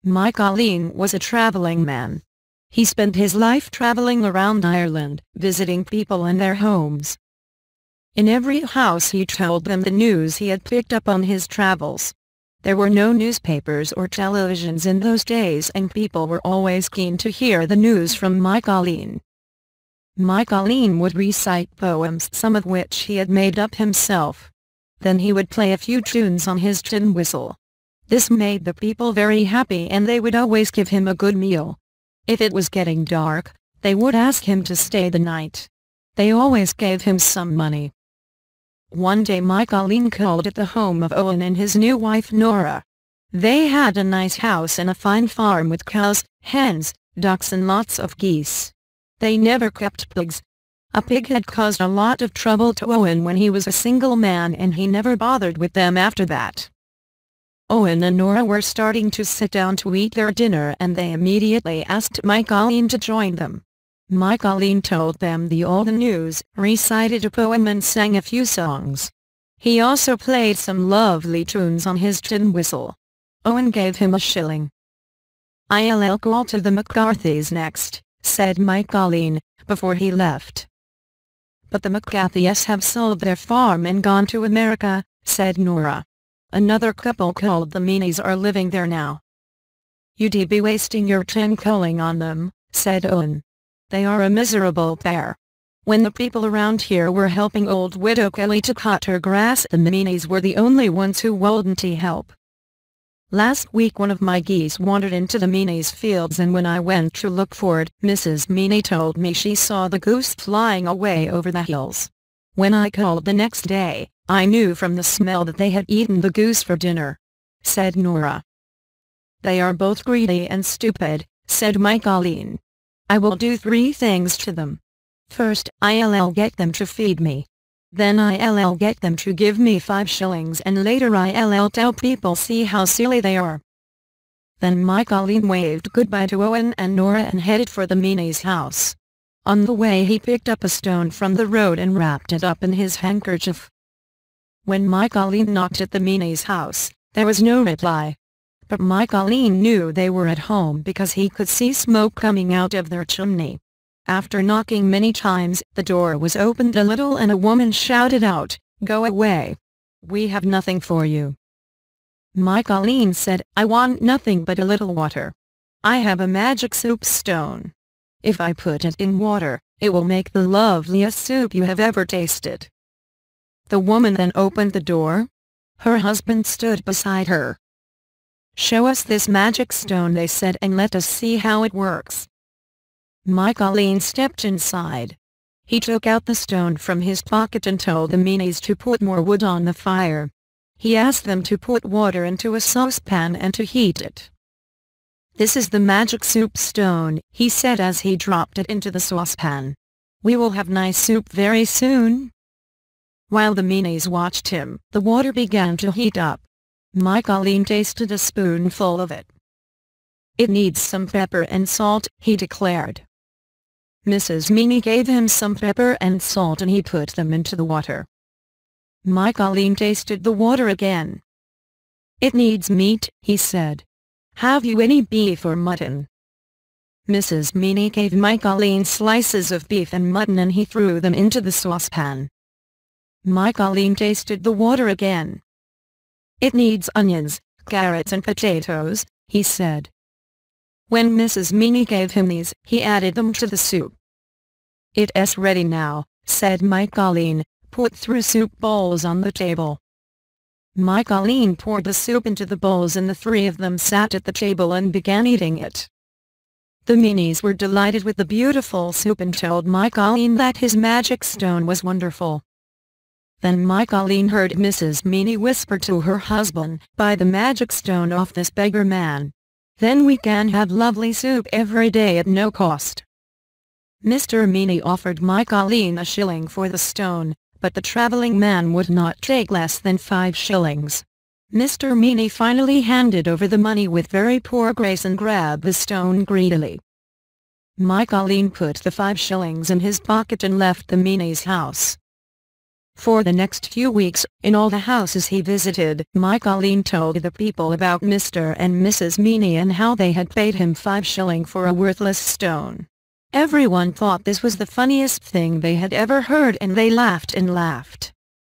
Mikaleen was a traveling man. He spent his life traveling around Ireland, visiting people in their homes. In every house he told them the news he had picked up on his travels. There were no newspapers or televisions in those days, and people were always keen to hear the news from Mikaleen. Mikaleen would recite poems, some of which he had made up himself. Then he would play a few tunes on his tin whistle. This made the people very happy, and they would always give him a good meal. If it was getting dark, they would ask him to stay the night. They always gave him some money. One day Mikaleen called at the home of Owen and his new wife Nora. They had a nice house and a fine farm with cows, hens, ducks and lots of geese. They never kept pigs. A pig had caused a lot of trouble to Owen when he was a single man, and he never bothered with them after that. Owen and Nora were starting to sit down to eat their dinner, and they immediately asked Mikaleen to join them. Mikaleen told them all the news, recited a poem and sang a few songs. He also played some lovely tunes on his tin whistle. Owen gave him a shilling. "I'll call to the McCarthys next," said Mikaleen, before he left. "But the McCarthys have sold their farm and gone to America," said Nora. "Another couple called the Meanies are living there now." "You'd be wasting your time calling on them," said Owen. "They are a miserable pair. When the people around here were helping old widow Kelly to cut her grass, the Meanies were the only ones who wouldn't help. Last week one of my geese wandered into the Meanies' fields, and when I went to look for it, Mrs. Meanie told me she saw the goose flying away over the hills. When I called the next day, I knew from the smell that they had eaten the goose for dinner," said Nora. "They are both greedy and stupid," said Mikaleen. "I will do 3 things to them. First, I'll get them to feed me. Then I'll get them to give me 5 shillings, and later I'll tell people see how silly they are." Then Mikaleen waved goodbye to Owen and Nora and headed for the Meanies' house. On the way he picked up a stone from the road and wrapped it up in his handkerchief. When Mikaleen knocked at the Meanies' house, there was no reply. But Mikaleen knew they were at home because he could see smoke coming out of their chimney. After knocking many times, the door was opened a little and a woman shouted out, "Go away. We have nothing for you." Mikaleen said, "I want nothing but a little water. I have a magic soup stone. If I put it in water, it will make the loveliest soup you have ever tasted." The woman then opened the door. Her husband stood beside her. "Show us this magic stone," they said, "and let us see how it works." Mikaleen stepped inside. He took out the stone from his pocket and told the Meanies to put more wood on the fire. He asked them to put water into a saucepan and to heat it. "This is the magic soup stone," he said as he dropped it into the saucepan. "We will have nice soup very soon." While the Meanies watched him, the water began to heat up. Mikaleen tasted a spoonful of it. "It needs some pepper and salt," he declared. Mrs. Meanie gave him some pepper and salt and he put them into the water. Mikaleen tasted the water again. "It needs meat," he said. "Have you any beef or mutton?" Mrs. Meanie gave Mikaleen slices of beef and mutton and he threw them into the saucepan. Mikaleen tasted the water again. "It needs onions, carrots and potatoes," he said. When Mrs. Meanie gave him these, he added them to the soup. "It's ready now," said Mikaleen. "Put 3 soup bowls on the table." Mikaleen poured the soup into the bowls and the 3 of them sat at the table and began eating it. The Meanies were delighted with the beautiful soup and told Mikaleen that his magic stone was wonderful. Then Mikaleen heard Mrs. Meanie whisper to her husband, "Buy the magic stone off this beggar man. Then we can have lovely soup every day at no cost." Mr. Meanie offered Mikaleen a shilling for the stone, but the traveling man would not take less than 5 shillings. Mr. Meanie finally handed over the money with very poor grace and grabbed the stone greedily. Mikaleen put the 5 shillings in his pocket and left the Meanies' house. For the next few weeks, in all the houses he visited, Mikaleen told the people about Mr. and Mrs. Meany and how they had paid him 5 shillings for a worthless stone. Everyone thought this was the funniest thing they had ever heard, and they laughed and laughed.